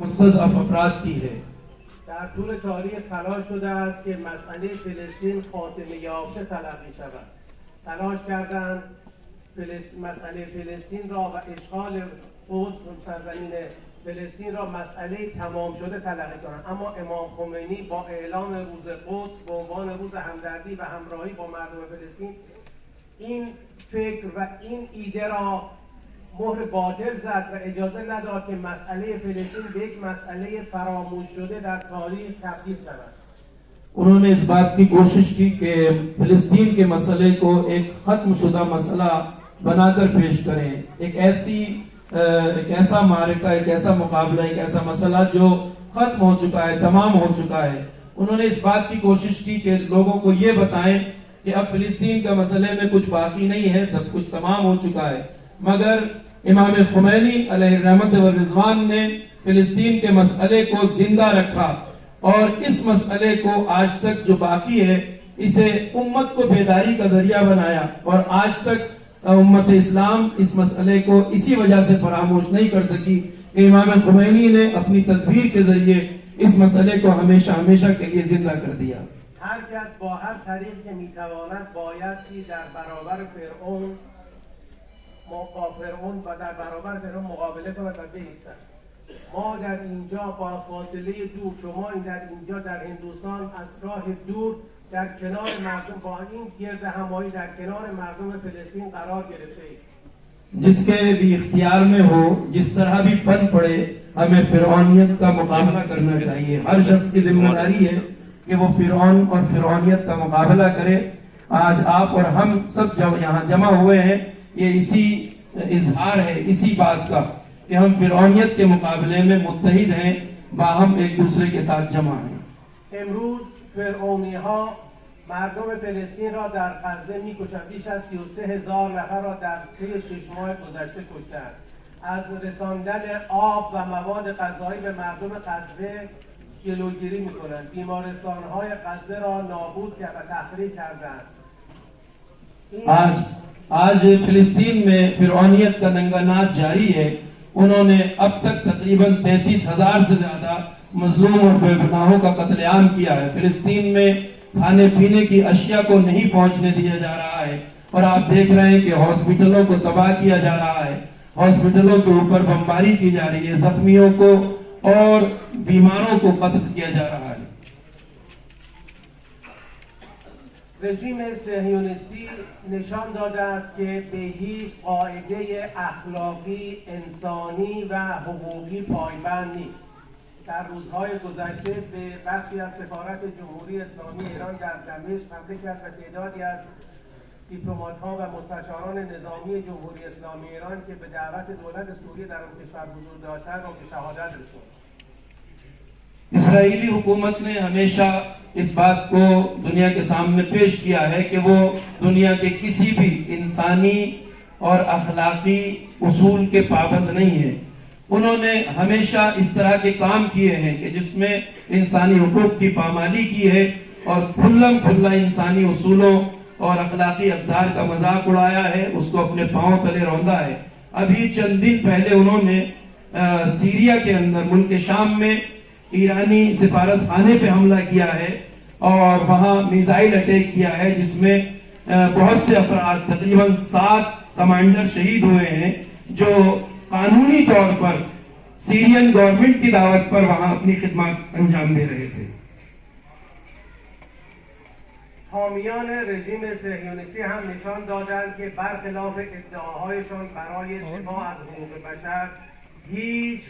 मुस्तज़अफ़ अफ़राद की है। در طول تاریخ تلاش شده است که مسئله فلسطین خاتمه یافته تلقی شود. تلاش کردند مسئله فلسطین را و اشغال قدس سرزمین فلسطین را مسئله تمام شده تلقی کنند، اما امام خمینی با اعلام روز قدس به عنوان روز همدردی و همراهی با مردم فلسطین این فکر و این ایده را مهر باطل زد و اجازه نداد که مسئله فلسطین به یک مسئله فراموش شده در تاریخ تبدیل شود. उन्होंने इस बात की कोशिश की कि फिलिस्तीन के मसले को एक खत्म शुदा मसला बनाकर पेश करें, एक ऐसा मारिका, एक ऐसा मुकाबला, एक ऐसा मसला जो खत्म हो चुका है, तमाम हो चुका है। उन्होंने इस बात की कोशिश की कि लोगों को ये बताएं कि अब फिलिस्तीन का मसले में कुछ बाकी नहीं है, सब कुछ तमाम हो चुका है। मगर इमाम खुमैनी अलैहि रहमत व रिज़वान ने फिलिस्तीन के मसले को जिंदा रखा और इस मसले को आज तक जो बाकी है इसे उम्मत को बेदारी का जरिया बनाया और आज तक उम्मत इस्लाम इस मसले को इसी वजह से फरामोश नहीं कर सकी कि इमाम खुमैनी ने अपनी तदबीर के जरिए इस मसले को हमेशा हमेशा के लिए जिंदा कर दिया। هر کس با هر طریق که میتواند بایستی در برابر فرعون و در برابر فرعون مقابله کند و بایستد. ما در اینجا با فاصله دور، شما در اینجا در هندوستان از راه دور در کنار مردم با این گرد همایی در کنار مردم فلسطین قرار گرفته اید. जिसके भी इख्तियार में हो, जिस तरह भी पन पड़े, हमें फिरौनियत का मुकाबला करना चाहिए। हर शख्स की जिम्मेदारी है कि वो फिरौन और फिरौनियत का मुकाबला करे। आज आप और हम सब जब यहाँ जमा हुए हैं, ये इसी इजहार है इसी बात का कि हम फिरौनियत के मुकाबले में मुत्तहिद हैं, बाहम एक दूसरे के साथ जमा हैं। امروز فرعونی‌ها مردم فلسطین را در غزه می‌کشند. بیش از 33,000 نفر را در طی 6 ماه گذشته کشتند. از رساندن آب و مواد غذایی به مردم غزه جلوگیری می‌کنند. بیمارستان‌های غزه را نابود و تخریب کردند. आज फिलिस्तीन में फिरौनियत का नंगा नाच जारी है। उन्होंने अब तक तकरीबन 33,000 से ज्यादा मजलूम और बेगुनाहों का कत्लेआम किया है। फिलिस्तीन में खाने पीने की अशिया को नहीं पहुंचने दिया जा रहा है और आप देख रहे हैं कि हॉस्पिटलों को तबाह किया जा रहा है, हॉस्पिटलों के ऊपर बमबारी की जा रही है, जख्मियों को और बीमारों को कत्ल किया जा रहा है। رژیم صهیونیستی نشان داده است که به هیچ قاعده اخلاقی، انسانی و حقوقی پایبند نیست. در روزهای گذشته به بخشی از سفارت جمهوری اسلامی ایران در دمشق حمله کرد و تعدادی از دیپلمات‌ها و مستشاران نظامی جمهوری اسلامی ایران که به دعوت دولت سوریه در آن کشور حضور داشتند را به شهادت رساند. इसराइली हुकूमत ने हमेशा इस बात को दुनिया के सामने पेश किया है कि वो दुनिया के किसी भी इंसानी और अखलाकी उसूल के पाबंद नहीं है। उन्होंने हमेशा इस तरह के काम किए हैं कि जिसमें इंसानी हुकूक की पामाली की है और खुल्ला इंसानी उसूलों और अखलाकी अक़दार का मजाक उड़ाया है, उसको अपने पांव तले रौंदा है। अभी चंद दिन पहले उन्होंने सीरिया के अंदर मुल्क शाम में ईरानी सिफारत खाने पे हमला किया है और वहां मिसाइल अटैक किया है, जिसमें बहुत से अफराद तकरीबन 7 कमांडर शहीद हुए हैं जो कानूनी तौर पर सीरियन गवर्नमेंट की दावत पर वहां अपनी खिदमत अंजाम दे रहे थे। حامیان رژیم صهیونیستی هم نشان دادند که برخلاف ادعاهایشان برای دفاع از حقوق بشر هیچ